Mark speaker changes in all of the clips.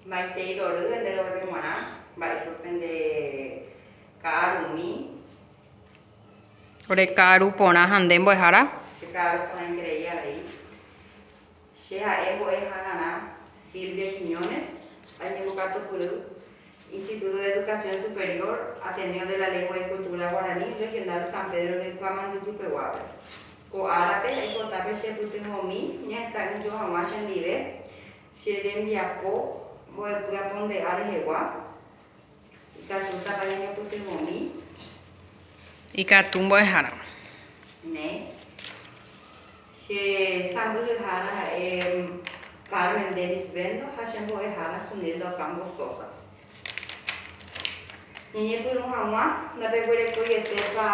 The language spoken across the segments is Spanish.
Speaker 1: Maite irory ende roveve g̃uarã mba'éichapa nde ka'arumi.
Speaker 2: Ore ka'aru porã ha nde mbo'ehára.
Speaker 1: Che ka'aru porã ingrei avei. Che ha'e mbo'ehára Silvia Quiñones, añembokatupyry, Instituto de Educación Superior, Ateneo de la Lengua y Cultura Guaraní, Regional San Pedro de Kuamandu-Tupeguápe. Ko'árape aipotápe chepytyvõmi ñahesa'ỹjo hag̃ua chendive che rembiapo mbo'epyapo nde'a rehegua ikatútapa ñañopytyvõmi.
Speaker 2: Ikatu mbo'ehára.
Speaker 1: Ne. Che sãmbyhyhára ha'e Carmen Denis Bendo ha che mbo'ehára Sunildo Campo Sosa. Ñeñepyrũ hag̃ua ndapeguerekoietépa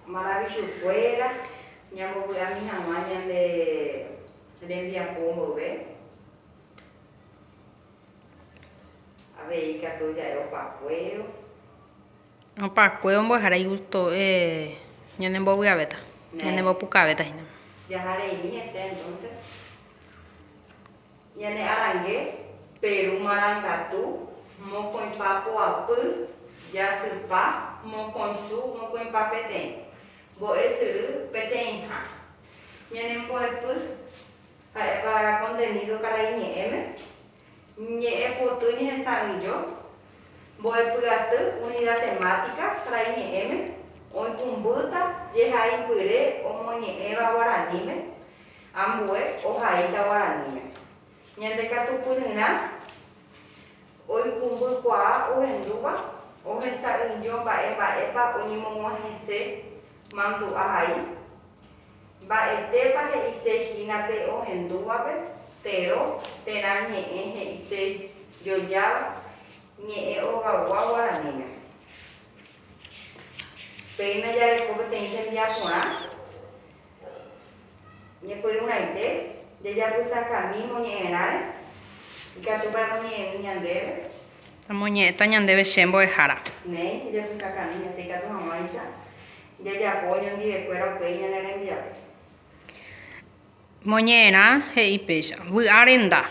Speaker 1: Maravichukuéra ñambovy'ami hag̃ua ñande rembiapo mboyve. Avei katu ja'e opakuéro.
Speaker 2: Opakue ombo'ehára igusto ñanembovy'avéta. Ñanembopukaveta hína.
Speaker 1: Jahareimi hese entonces. Ñane arangue, Peru marangatu, mokõipa poapy, jasypa, mokõisu, mokõipa peteĩ. Mbo'esyry peteĩha. Ñanembo'epy ha'éva contenido karai ñe'ẽme. Ñe'ẽpoty ñehesa'ỹjo. Mbo'epyaty unidad temática karai ñe'ẽme. Oikumbýta jehaipyre omoñe'ẽva Guaraníme. Ambue ohaíta Guaraníme. Ñandekatupyryrã oikumbykuaa ohendúva ohesa'ỹjo mba'épa oñemog̃uahẽ hese mandu'a hai. Mba'etépa he'ise hínape ohendúvape, térõ térã ñe'ẽ he'ise jojáva ñe'ẽ ogagua Guaraníme. Péina jareko peteĩ tembiaporã ñepyrũraite jajapysakami moñe'ẽráre ikatúpa moñe'ẽmi ñandéve.
Speaker 2: Amoñe'ẽta ñandéve che mbo'ehára.
Speaker 1: Ne jajapysakami hese ikatu hag̃uáicha jajapo oñondivekuéra upéi ñane rembiapo.
Speaker 2: Moñe'ẽrã he'i péicha. Vy'a renda.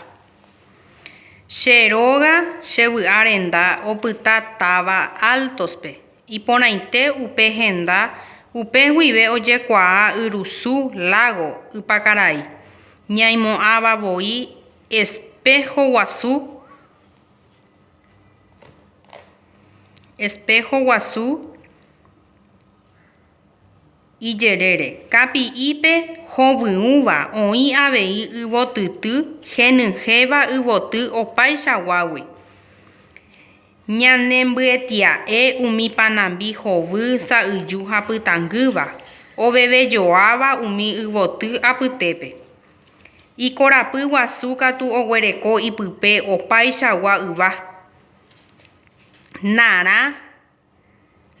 Speaker 2: Che róga che vy'a renda opyta táva Altospe. Iporãite upe henda upe guive ojekuaa yrusu lago Ypakarai. Ñaimo'ãvavoi espejo guasu ijerére. Kapi'ípe hovyũva oĩ avei yvotyty henyhẽva yvoty opaichaguágui. Ñanembyetya'e umi Panambi hovy sa'yju ha pytangýva. Ovevejoáva umi yvoty apytépe. Ikorapy guasu katu oguereko ipype opaichagua yva.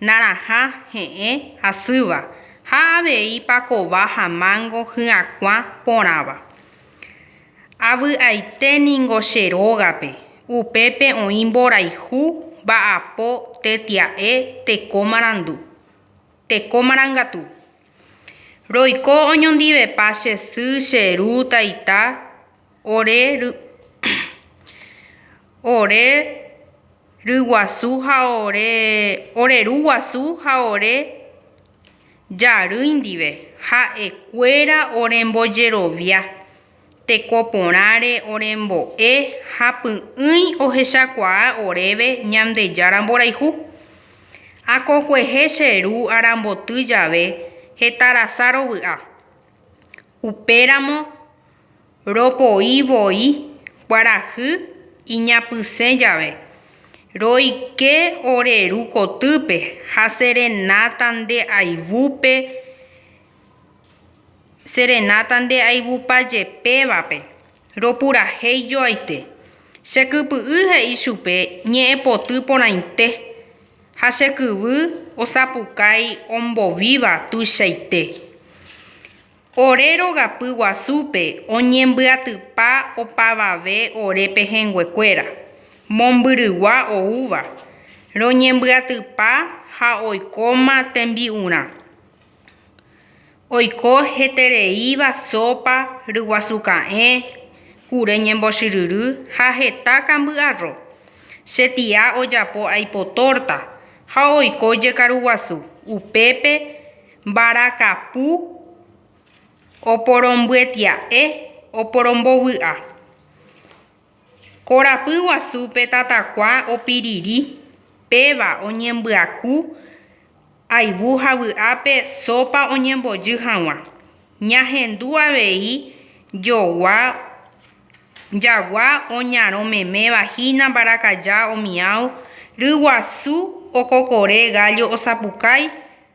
Speaker 2: Narãha he'ẽ asýva ha avei pakova ha mango hyakuã porãva. Avy'aiténiko che rógape. Upépe oĩ mborayhu mba'apo tetia'e teko marangatu. Roiko oñondivepa che sy che ru taita oreruguasu ha ore jarýi ndive ha'ekuéra orembojerovia. Tekoporãre orembo'e ha py'ỹi ohechakuaa oréve Ñandejára mborayhu. Akokuehe che ru aramboty jave hetarasa rovy'a. Upéramo ropoivoi kuarahy iñapysẽ jave. Roike oreru kotýpe ha serenata nde aivupajepévape ropurahéijoaite. Chekypy'y he'i chupe ñe'ẽpoty porãite ha chekyvy osapukái ombovíva tuichaite. Ore rogapy guasúpe oñembyatypa opavave ore pehẽnguekuéra. Mombyrygua oúva. Roñembyatypa ha oikóma tembi'urã. Oiko hetereíva sopa ryguasuka'ẽ kure ñembosyrýry ha heta kamby'arro. Che tia ojapo aipo torta ha oiko jekaruguasu upépe mbarakapu oporombyetia'e oporombovy'a. Korapy guasúpe tatakua opiriri péva oñembyaku ayvu ha vy'ápe sopa oñembojy hag̃ua. Ñahendu avei jagua oñarõmeméva hína mbarakaja omião ryguasu okokore gallo osapukái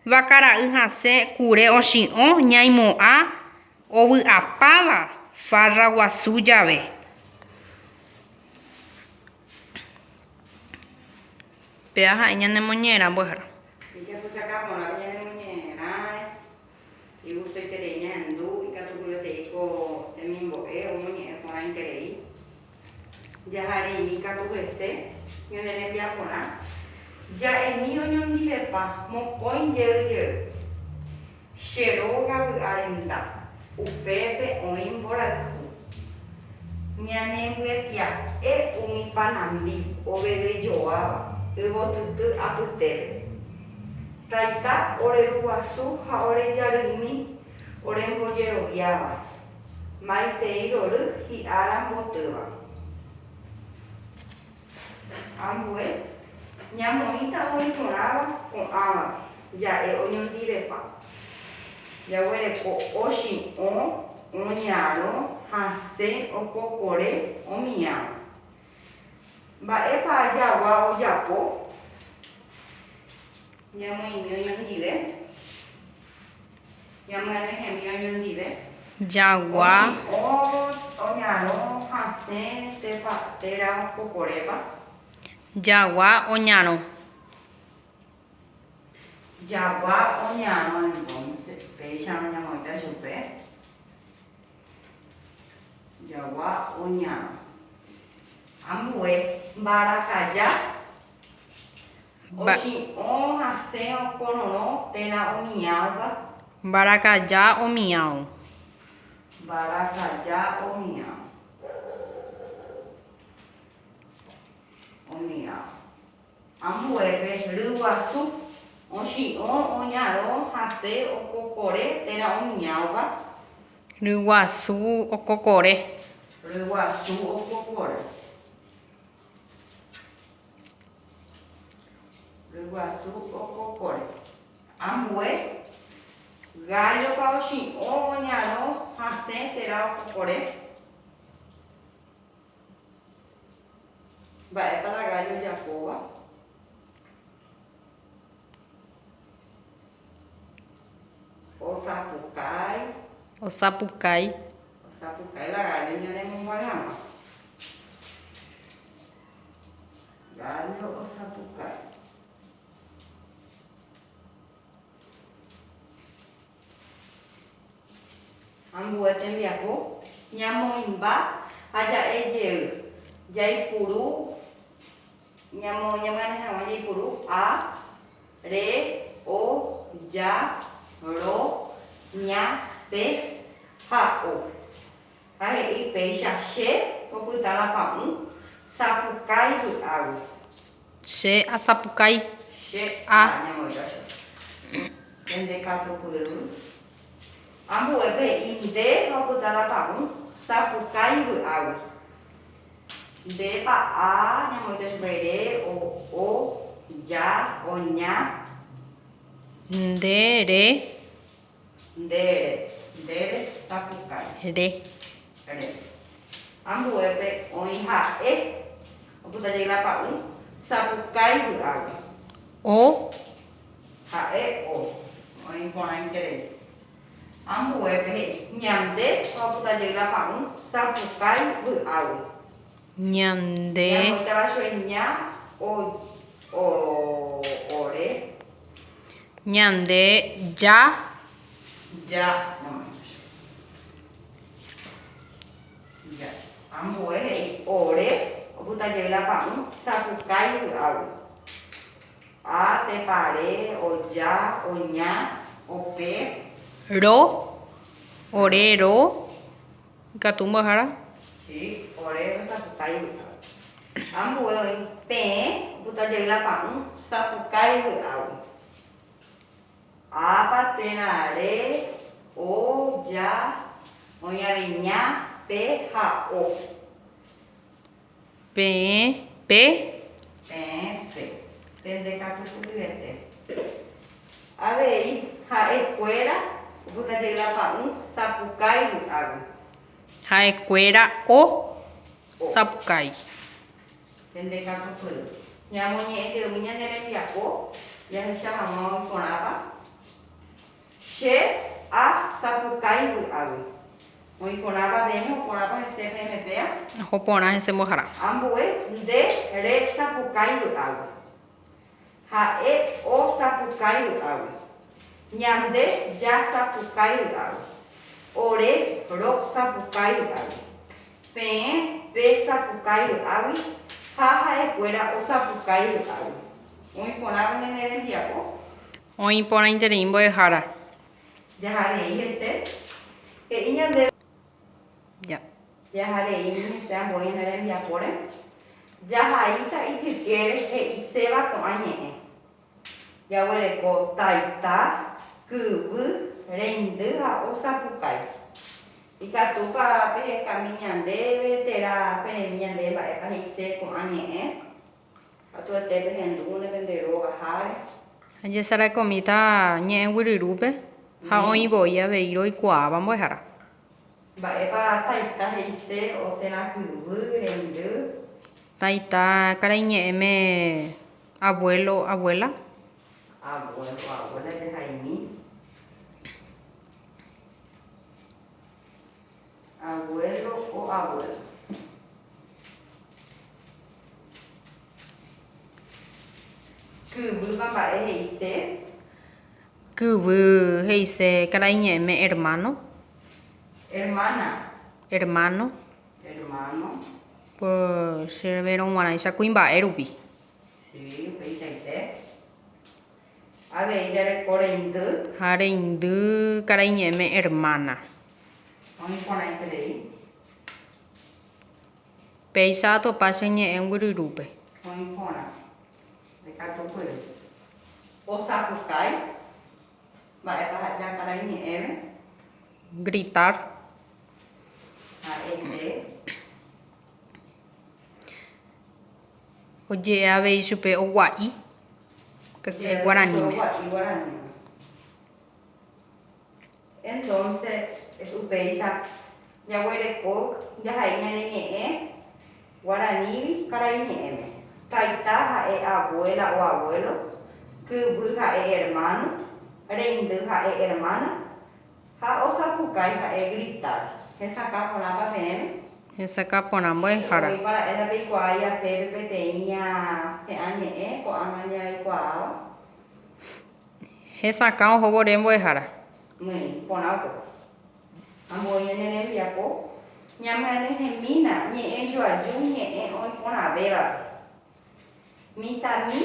Speaker 2: vakara'y hasẽ kure oshi'õ ñaimo'ã ovy'apáva farra guasu jave. Pea ha'e ñanemoñe'ẽrã mbo'ehára.
Speaker 1: Ikatupysakáporã ñanemoñe'ẽrãre igustoiterei ñahendu ikatukurueteiko temimbo'e omoñe'ẽ porã iterei jahareimi katu hese ñane rembiaporã ja'emi oñondivepa mokõi jeýjey che róga vy'arenda upépe oĩ mborayhu ñanembyetia'e umi panambi ovevejoáva yvotyty apytépe taita oreruguasu ha orejarýimi orembojeroviáva maitei rory hi'ára mbotýva. Ambue ñamoĩta oĩ porãva ko'ãva ja'e oñondivepa jaguereko oshi'õ oñarõ hasẽ okokore omiã. Mba'épa jagua ojapo ñamoĩmi oñondive ñamoñanehẽmi oñondive
Speaker 2: Jagua
Speaker 1: oñarõ hasẽ térã okokorépa
Speaker 2: jagua oñarõ.
Speaker 1: Jagua oñarõ entonces péicharõ ñamoĩta chupe jagua oñarõ. Ambue mbarakaja oshi'õ hasẽ okorõrõ térã omiãva
Speaker 2: Mbarakaja omião.
Speaker 1: mbarakaja omiã ambuépe ryguasu oshi'õ oñarõ hasẽ okokore térã omiãva
Speaker 2: Ryguasu okokore.
Speaker 1: ryguasu okokore ambue gallopa oshi'õ oñarõ hasẽ térã okokore mba'épa la gallo ojapóva
Speaker 2: Osapukái
Speaker 1: la gallo ñanemombyahag̃ua gallo osapukái. Ambue tembiapo ñamoĩmba ha ja'ejey jaipuru ñamoñanehag̃ua jaipuru a re o ja ro ña pe ha o ha he'i péicha che opyta la pa'ũ sapukái vy'águi
Speaker 2: che asapukái
Speaker 1: che
Speaker 2: a
Speaker 1: ñamoĩta endekatupyry ambuépe inde opyta la pa'ũ sapukái vy'águi ndépa a ñamoĩta chupe re o ja oña
Speaker 2: ndere
Speaker 1: sapukái
Speaker 2: re
Speaker 1: ambuépe oĩ ha'e opytajey la pa'ũ sapukái vy'águi
Speaker 2: o
Speaker 1: ha'e o oĩ porã iterei ambuépe ñande opytajey la pa'ũ sapukái vy'águi
Speaker 2: ñande
Speaker 1: ñamoĩtava chue ña ore
Speaker 2: ñande ja
Speaker 1: ya ambue he'i ore opytajey la pa'ũ sapukái vy'águi a tepare oja oña ope
Speaker 2: ro orero ikatu mbo'ehára
Speaker 1: Sí, ore sapukai au. Ambu oi pe, buta jela pang sapukai au. Apa tenare o ya oya viña pe ha o.
Speaker 2: Pe, pe,
Speaker 1: Pe. Pendeca tu suplente. A ver, ha escuela, buta jela pang sapukai au.
Speaker 2: haekuéra o sapukai.
Speaker 1: Pendeca tu puru. Nyamonye ete minya nere piapo, ya hesa mama konapa. She a sapukai au. Muy konapa demo, konapa SPMPA.
Speaker 2: Hopona hesembohara.
Speaker 1: Ambue de re sapukai au. Ha e o sapukai au. Nyamde ya sapukai au. Ore ro sapukai au. Pe sapukai au. Ha e fuera o sapukai au. Muy konapa nere piapo.
Speaker 2: Oĩ porã interim mbo'ehára.
Speaker 1: Jaharei ese. Que iña de
Speaker 2: Ya.
Speaker 1: Jaharei ministra boy en el enviapore. Jahaita y chiquere e iseba con añe. Ya huele ko taita, kubu, reindu a osapukai. Y catupa pe caminande vetera peremiñande va e paise con añe. Atu te pendune pendero gahare.
Speaker 2: Ajesara komita ñe'ẽ guyryrúpe ha oĩvoi avei roikuaáva mbo'ehára.
Speaker 1: Mba'épa taita he'ise otena kubu, reindu.
Speaker 2: Taita karaiñe'ẽme abuelo, abuela.
Speaker 1: Abuela de Jaime. Abuelo o abuela. Kubu mba'e he'ise.
Speaker 2: Kyvy he'ise karaiñe'ẽme hermano.
Speaker 1: Hermana.
Speaker 2: Hermano.
Speaker 1: Hermano.
Speaker 2: Por chervero g̃uarãicha kuimba'e rupi.
Speaker 1: Sí, peichaite. A ver, ya recorrendo.
Speaker 2: Ha reindy karaiñe'ẽme hermana.
Speaker 1: Vamos a poner ahí.
Speaker 2: Péicha atopa che ñe'ẽ guyryrúpe.
Speaker 1: Vamos a poner. De cato pues. O sapukai. Mba'épa ya karaiñe'ẽme.
Speaker 2: Gritar. Oje'e avei chupe ogua'i. Guaraní.
Speaker 1: Entonces, tu peisa ya huereco, ya hay ñe'ẽ, guaraní, caraiñe'ẽme. Taita ha'e abuela o abuelo, kyvy ha'e hermano, reindy ha'e hermana, ha osapukai ha'e gritar. Hesaka porãpa peẽme.
Speaker 2: Hesaka porã mbo'ehára.
Speaker 1: Hoy para esa peikuaaya pepe peteĩa he'ã ko'ág̃a ñaikuaáva.
Speaker 2: Hesakã ohovore mbo'ehára.
Speaker 1: Porãko. Amboi en el enviapo. Ñamane hemína ñe'ẽ joaju ñe'ẽ oĩ porãvéva. Mitãmi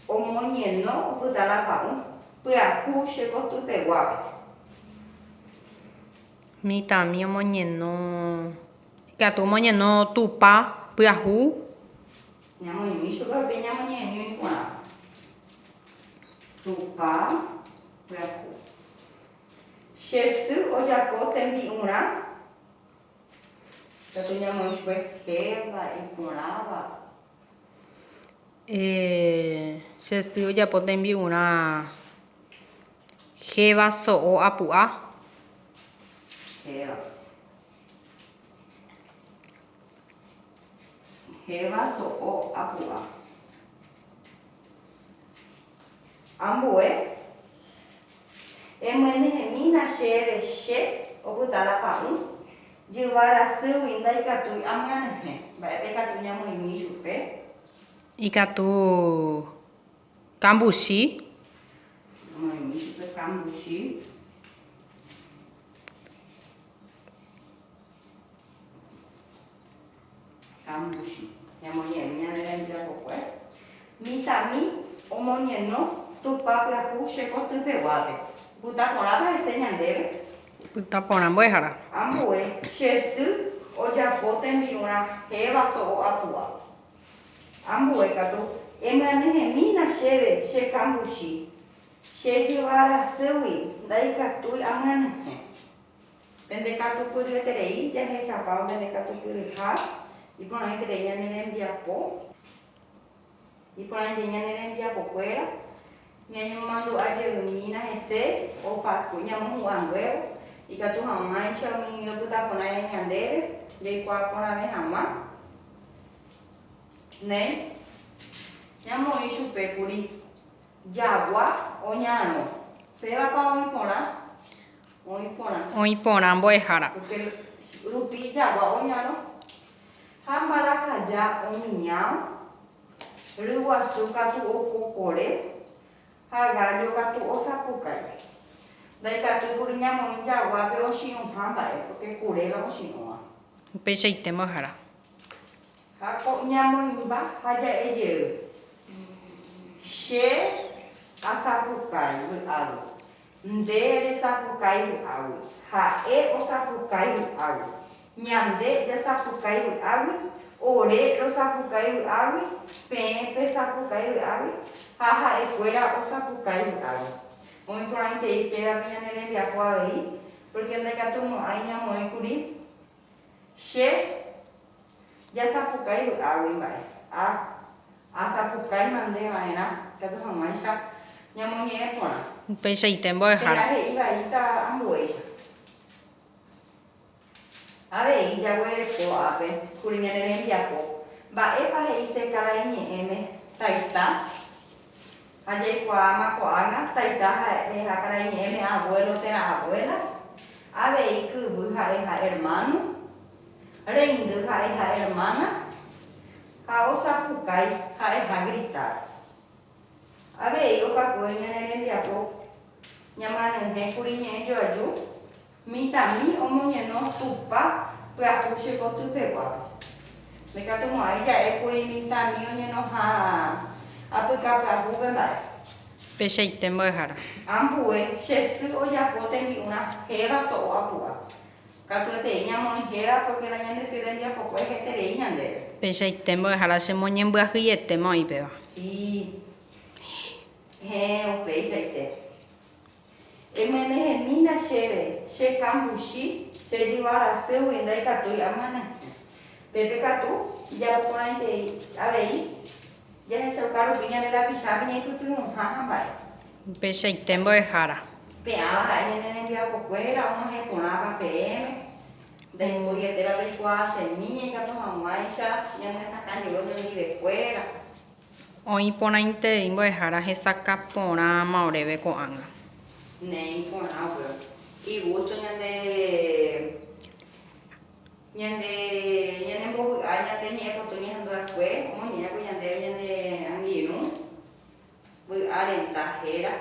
Speaker 1: omoñeno opyta la pa'ũ pyahu che kotypeguápe.
Speaker 2: Mitãmi omoñeno. Ikatu omoñeno tupa pyahu.
Speaker 1: Ñamoĩmi chupe upe ñamoñeñói porã. Tupa pyahu. Che sy ojapo tembi'urã. Tatu ñamoĩ chupe héva iporãva.
Speaker 2: Che sy ojapo tembi'urã héva so'o apu'a.
Speaker 1: Héva so'o apu'a. Ambue emynyhemína chéve che opyta la pa'ũ jyvarasýgui ndaikatúi amyanyhẽ. Mba'épe katu ñamoĩmi chupe.
Speaker 2: Ikatu kambuchi.
Speaker 1: Ñamoĩmi chupe kambuchi. Kambuchi. Ñamoñe'ẽmi ñanderembiapokue. Mitãmi omoñeno tupa pyahu che kotypeguápe. Pyta porãpa hese ñandéve.
Speaker 2: Pyta porã mbo'ehára.
Speaker 1: Ambue che sy ojapo tembi'urã héva so'o apua. Ambuékatu emyanyhẽmína chéve che kambuchi chejevarasýgui ndaikatúi amyanyhẽ. Pendekatupyryeterei jahechapáva pendekatupyryha iporãiterei ñane rembiapo. Iporãite ñane rembiapokuéra ñañemomandu'ajeýmina hese opaku ñamohu'ãnguévo ikatu hag̃uáicha umi opytaporã ñandéve jaikuaaporãve hag̃ua ne ñamoĩ chupékuri jagua oñarõ pévapa oĩ porã
Speaker 2: mbo'ehára
Speaker 1: rupi jagua oñarõ ha mbarakaja omiñão ryguasu katu okokore ha gallo katu osapukái. Ndaikatúikuri ñamoĩ jaguápe ochi'ũha mba'e porque kuréra ochi'ũva.
Speaker 2: Upeichaite mbo'ehára.
Speaker 1: Ha ñamoĩmba ha ja'ejey. Che asapukái vy'águi. Nde resapukái vy'águi. Ha'e osapukái vy'águi. Ñande jasapukái vy'águi. Ore rosapukái vy'águi. Peẽ pesapukái vy'águi. Ha ha'ekuéra osapukái vy'águi. Oĩporãitei pévape ñane rembiapo avei porque ndaikatumo'ãi ñamoĩkuri che jasapukái vy'águi mba'e. Asapukái mandeva'erã katu hag̃uáicha ñamoñe'ẽ porã.
Speaker 2: Upeichaite mbo'ehára.
Speaker 1: He'i vaíta ambuéicha. Avei jaguereko ápe kuri ñane rembiapo. Mba'épa he'i che karai ñe'ẽme taita ha jaikuaáma ko'ág̃a taita ha karai ñe'ẽme abuelo térã abuela. Avei kyvy ha'e ha hermano. Reindy ha'e ha hermana. Ha osapukái ha'e ha gritar. Avei opakue ñane rembiapo ñamandyhẽkuri ñe'ẽ joaju mitãmi omoñeno tupa pyahu che kotypeguápe. Ndaikatumo'ãi ja'ékuri mitãmi oñenohã apyka pyahúpe mba'e.
Speaker 2: Upeichaite mbo'ehára.
Speaker 1: Ambue che sy ojapo tembi'urã héva so'o apua. Katuetei ñamoĩ héva porque la ñande sy rembiapokue heterei ñandéve.
Speaker 2: Upeichaite mbo'ehára chemoñembyahýietema oĩpeva.
Speaker 1: Sí. Upeichaite. Emyanyhẽmína chéve che kambuchi chejivarasýgui ndaikatúi amyanyhẽ. Pépe katu japoporãitei avei jahechauka rupi ñane rapichápe ñaipytyvõha ha mba'e.
Speaker 2: Upeichaite mbo'ehára.
Speaker 1: Peãva ha'e ñane rembiapokuéra omohẽ porãva peẽme ndaiko'ietévape aikuaa semilla ikatu hag̃uáicha ñanesakãjey oñondivekuéra.
Speaker 2: Oĩporãintei mbo'ehára hesaka porãma oréve ko'ág̃a.
Speaker 1: Nei porã upéva. Igusto ñandembovy'a ñande ñe'ẽpoty ñehendu'akue omoñe'ẽko ñandéve ñande angirũ vy'a renta héra.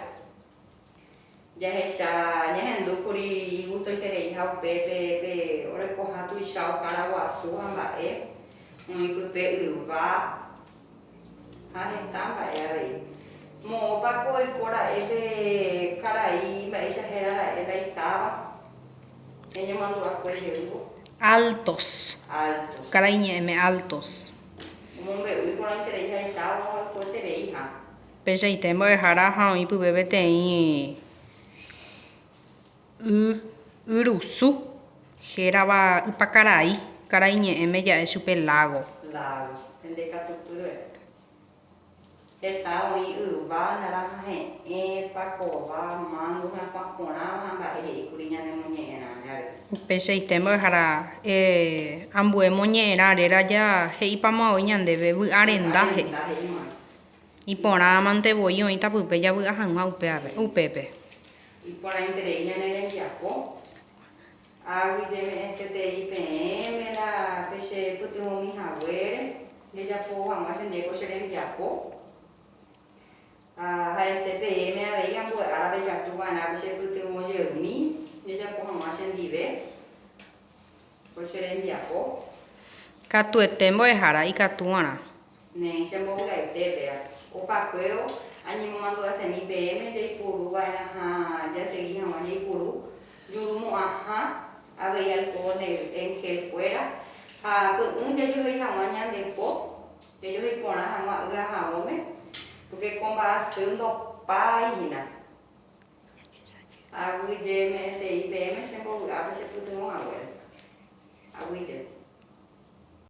Speaker 1: Jahecha ñahendúkuri igustoiterei ha upépe orekoha tuicha okára guasu ha mba'e oĩpype yva ha heta mba'e avei. Mo'õpako oikora'épe karai mba'éicha hérara'e ndaitáva ñañemandu'akue jeývo.
Speaker 2: Altos. Karai ñe'ẽme altos.
Speaker 1: Omombe'úi porãiterei ha itáva oikueterei ha.
Speaker 2: Upeichaite mbo'ehára ha oĩ pype peteĩ yrusu hérava ypakarai karai ñe'ẽme ja'e chupe lago.
Speaker 1: Lago. Pendekatupyre. Heta oĩ yva, naranja he'ẽ, pakova, mango ha porãva ha mba'e he'íkuri ñanemoñe'ẽrã ñave.
Speaker 2: Upeichaite mbo'ehára ambue moñe'ẽrãre raja he'ípama oĩ ñandéve vy'arendahe. Iporãmante voi oĩ tapype javy'a hag̃ua upépe.
Speaker 1: Iporãiterei ñane rembiapo. Ag̃uiméne STI peẽme rape che pytyvõmihaguére ndejapo hag̃ua chendéko che rembiapo. Ha SPM avei ambue'árape jatúva'erãpe che pytyvõjeými ndejapo hag̃ua chendive ko che rembiapo.
Speaker 2: Katuete mbo'ehára ikatu'arã.
Speaker 1: Ne chembovy'aitépea. Opakuévo añemomandu'a semi PM jaipurúva'erã ha jasegui hag̃ua jaipuru jurumo'ãha avei alcohol en gel kuéra Porque yo soy hamaña de po, que yo soy pona hama uga hamome, porque con va haciendo página. Agüille me IPM sempre a você puder uma hora. Agüille.